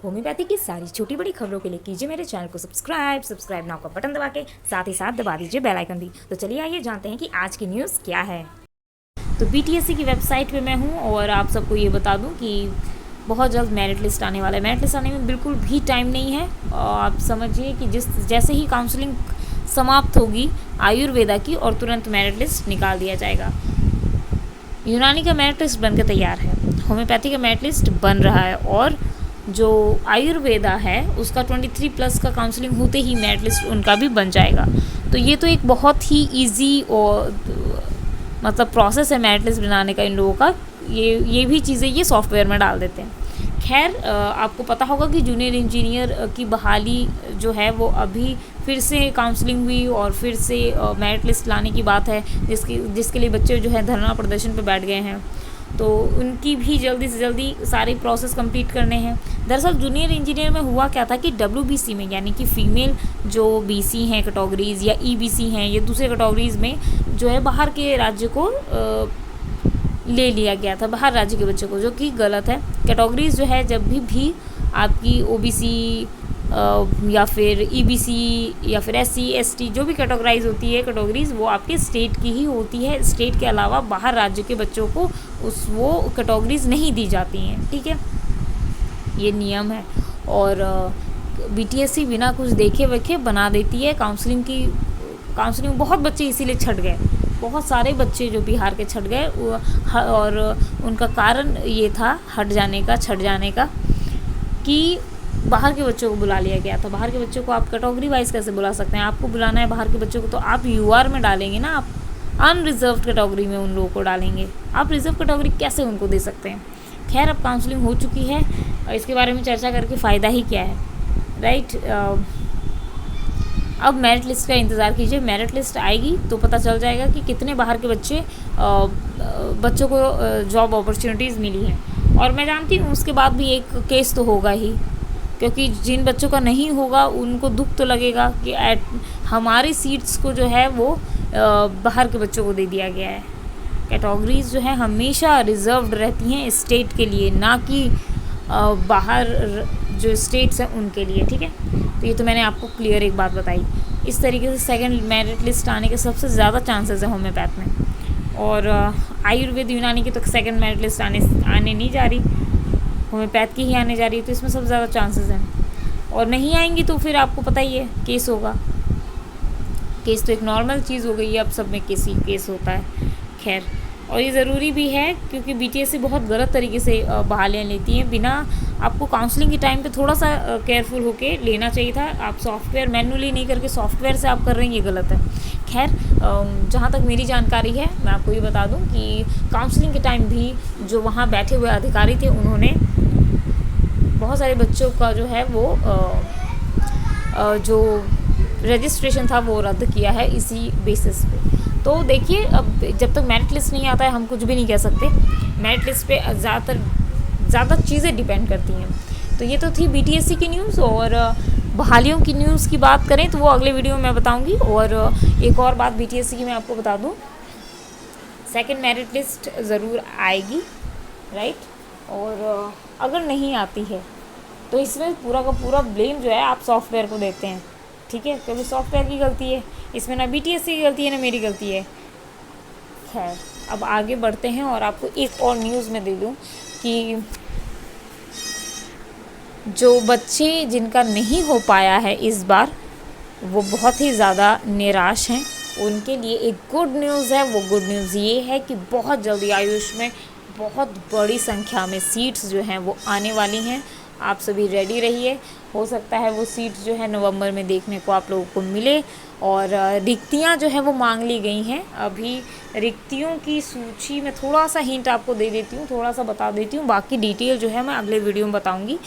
Homeopathy की सारी छोटी बड़ी खबरों के लिए कीजिए मेरे चैनल को सब्सक्राइब नाउ का बटन दबा के साथ ही साथ दबा दीजिए बेल आइकन भी। तो चलिए आइए जानते हैं कि आज की न्यूज़ क्या है। तो बीटीएससी की वेबसाइट पे मैं हूँ और आप सबको ये बता दूँ कि बहुत जल्द मेरिट लिस्ट आने वाला है। मेरिट लिस्ट आने में बिल्कुल भी टाइम नहीं है। आप समझिए कि जैसे ही काउंसलिंग समाप्त होगी आयुर्वेदा की और तुरंत मेरिट लिस्ट निकाल दिया जाएगा। यूनानी का मेरिट लिस्ट बनकर तैयार है, होम्योपैथी का मेरिट लिस्ट बन रहा है और जो आयुर्वेदा है उसका 23+ का काउंसलिंग होते ही मेरिट लिस्ट उनका भी बन जाएगा। तो ये तो एक बहुत ही इजी और मतलब प्रोसेस है मेरिट लिस्ट बनाने का इन लोगों का। ये भी चीज़ें ये सॉफ्टवेयर में डाल देते हैं। खैर आपको पता होगा कि जूनियर इंजीनियर की बहाली जो है वो अभी फिर से काउंसलिंग हुई और फिर से मेरिट लिस्ट लाने की बात है, जिसके लिए बच्चे जो है धरना प्रदर्शन पे बैठ गए हैं। तो उनकी भी जल्दी से जल्दी सारे प्रोसेस कंप्लीट करने हैं। दरअसल जूनियर इंजीनियर में हुआ क्या था कि WBC में यानी कि फ़ीमेल जो BC हैं कैटेगरीज़ या EBC हैं या दूसरे कैटेगरीज़ में जो है बाहर के राज्य को ले लिया गया था, बाहर राज्य के बच्चों को, जो कि गलत है। कैटेगरीज़ जो है जब भी आपकी OBC या फिर EBC या फिर SC ST जो भी कैटेगराइज होती है कैटेगरीज़ वो आपके स्टेट की ही होती है। स्टेट के अलावा बाहर राज्य के बच्चों को वो कैटेगरीज़ नहीं दी जाती हैं, ठीक है, ये नियम है। और BTSC बिना कुछ देखे वेखे बना देती है काउंसलिंग बहुत बच्चे इसीलिए छट गए, बहुत सारे बच्चे जो बिहार के छट गए और उनका कारण ये था छट जाने का कि बाहर के बच्चों को बुला लिया गया था। बाहर के बच्चों को आप कैटेगरी वाइज कैसे बुला सकते हैं? आपको बुलाना है बाहर के बच्चों को तो आप UR में डालेंगे ना, आप अनरिजर्व कैटेगरी में उन लोगों को डालेंगे। आप रिजर्व कैटेगरी कैसे उनको दे सकते हैं? खैर अब काउंसलिंग हो चुकी है और इसके बारे में चर्चा करके फ़ायदा ही क्या है, राइट। अब मेरिट लिस्ट का इंतज़ार कीजिए। मेरिट लिस्ट आएगी तो पता चल जाएगा कि कितने बाहर के बच्चों को जॉब अपॉर्चुनिटीज़ मिली हैं। और मैं जानती हूँ उसके बाद भी एक केस तो होगा ही, क्योंकि जिन बच्चों का नहीं होगा उनको दुख तो लगेगा कि हमारी सीट्स को जो है वो बाहर के बच्चों को दे दिया गया है। कैटेगरीज जो है हमेशा रिजर्व्ड रहती हैं स्टेट के लिए, ना कि बाहर जो स्टेट्स हैं उनके लिए, ठीक है। तो ये तो मैंने आपको क्लियर एक बात बताई। इस तरीके से सेकंड मेरिट लिस्ट आने के सबसे ज़्यादा चांसेस है होम्योपैथ में। और आयुर्वेद यूनानी की तो सेकंड मेरिट लिस्ट आने नहीं जा रही, होम्योपैथ की ही आने जा रही है, तो इसमें सबसे ज़्यादा चांसेस हैं। और नहीं आएंगी तो फिर आपको पता ही है केस होगा। केस तो एक नॉर्मल चीज़ हो गई है, अब सब में केस होता है। खैर और ये ज़रूरी भी है क्योंकि BTSC बहुत गलत तरीके से बहालियाँ लेती हैं। बिना आपको काउंसलिंग के टाइम पे थोड़ा सा केयरफुल होके लेना चाहिए था। आप सॉफ्टवेयर मैनुअली नहीं करके सॉफ्टवेयर से आप कर रहे हैं, ये गलत है। खैर जहाँ तक मेरी जानकारी है मैं आपको ये बता दूँ कि काउंसलिंग के टाइम भी जो वहाँ बैठे हुए अधिकारी थे उन्होंने बहुत सारे बच्चों का जो है वो जो रजिस्ट्रेशन था वो रद्द किया है इसी बेसिस पे। तो देखिए अब जब तक मेरिट लिस्ट नहीं आता है हम कुछ भी नहीं कह सकते। मेरिट लिस्ट पे ज़्यादा चीज़ें डिपेंड करती हैं। तो ये तो थी BTSC की न्यूज़। और बहालियों की न्यूज़ की बात करें तो वो अगले वीडियो में मैं बताऊंगी। और एक और बात BTSC की मैं आपको बता दूं, सेकंड मेरिट लिस्ट ज़रूर आएगी, राइट। और अगर नहीं आती है तो इसमें पूरा का पूरा ब्लेम जो है आप सॉफ्टवेयर को देते हैं, ठीक है, क्योंकि सॉफ्टवेयर की गलती है इसमें, ना BTSC की गलती है ना मेरी गलती है। खैर अब आगे बढ़ते हैं और आपको एक और न्यूज़ में दे दूं कि जो बच्चे जिनका नहीं हो पाया है इस बार वो बहुत ही ज़्यादा निराश हैं। उनके लिए एक गुड न्यूज़ है। वो गुड न्यूज़ ये है कि बहुत जल्दी आयुष में बहुत बड़ी संख्या में सीट्स जो हैं वो आने वाली हैं। आप सभी रेडी रहिए, हो सकता है वो सीट्स जो है नवंबर में देखने को आप लोगों को मिले। और रिक्तियां जो है वो मांग ली गई हैं। अभी रिक्तियों की सूची में थोड़ा सा हिंट आपको दे देती हूँ, थोड़ा सा बता देती हूँ, बाकी डिटेल जो है मैं अगले वीडियो में बताऊँगी।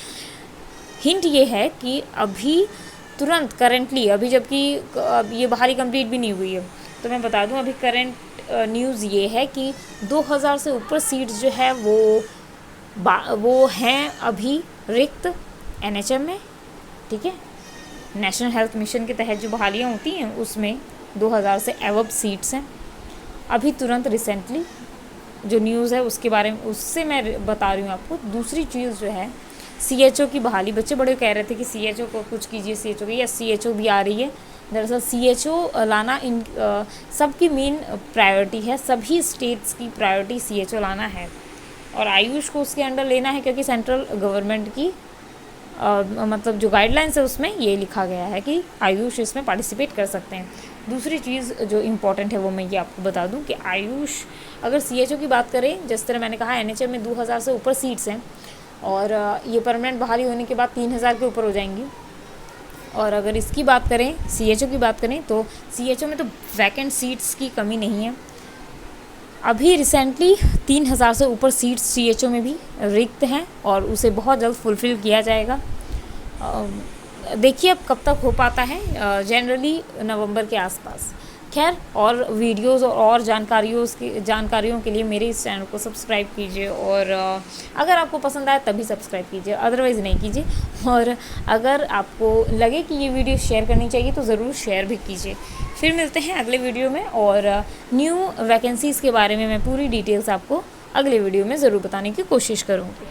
हिंट ये है कि अभी तुरंत करेंटली अभी जबकि ये बाहरी कंप्लीट भी नहीं हुई है तो मैं बता दूं अभी करंट न्यूज़ ये है कि 2000 से ऊपर सीट्स जो है वो हैं अभी रिक्त NHM में, ठीक है। नेशनल हेल्थ मिशन के तहत जो बहालियाँ होती हैं उसमें 2000 से एवब सीट्स हैं। अभी तुरंत रिसेंटली जो न्यूज़ है उसके बारे में उससे मैं बता रही हूँ आपको। दूसरी चीज़ जो है CHO की बहाली, बच्चे बड़े कह रहे थे कि CHO को कुछ कीजिए, CHO की, या CHO भी आ रही है। दरअसल CHO लाना इन सबकी मेन प्रायोरिटी है, सभी स्टेट्स की प्रायोरिटी CHO लाना है और आयुष को उसके अंडर लेना है, क्योंकि सेंट्रल गवर्नमेंट की मतलब जो गाइडलाइंस है उसमें ये लिखा गया है कि आयुष इसमें पार्टिसिपेट कर सकते हैं। दूसरी चीज़ जो इम्पॉर्टेंट है वो मैं ये आपको बता दूं कि आयुष अगर CHO की बात करें, जिस तरह मैंने कहा NHM में 2000 से ऊपर सीट्स हैं और ये परमानेंट बहाली होने के बाद 3000 के ऊपर हो जाएंगी। और अगर इसकी बात करें, CHO की बात करें, तो CHO में तो वैकेंट सीट्स की कमी नहीं है। अभी रिसेंटली 3000 से ऊपर सीट्स CHO में भी रिक्त हैं और उसे बहुत जल्द फुलफ़िल किया जाएगा। देखिए अब कब तक हो पाता है, जनरली नवंबर के आसपास। खैर, और वीडियोस और जानकारियों के लिए मेरे इस चैनल को सब्सक्राइब कीजिए और अगर आपको पसंद आए तभी सब्सक्राइब कीजिए, अदरवाइज़ नहीं कीजिए। और अगर आपको लगे कि ये वीडियो शेयर करनी चाहिए तो ज़रूर शेयर भी कीजिए। फिर मिलते हैं अगले वीडियो में और न्यू वैकेंसीज़ के बारे में मैं पूरी डिटेल्स आपको अगले वीडियो में ज़रूर बताने की कोशिश करूँगी।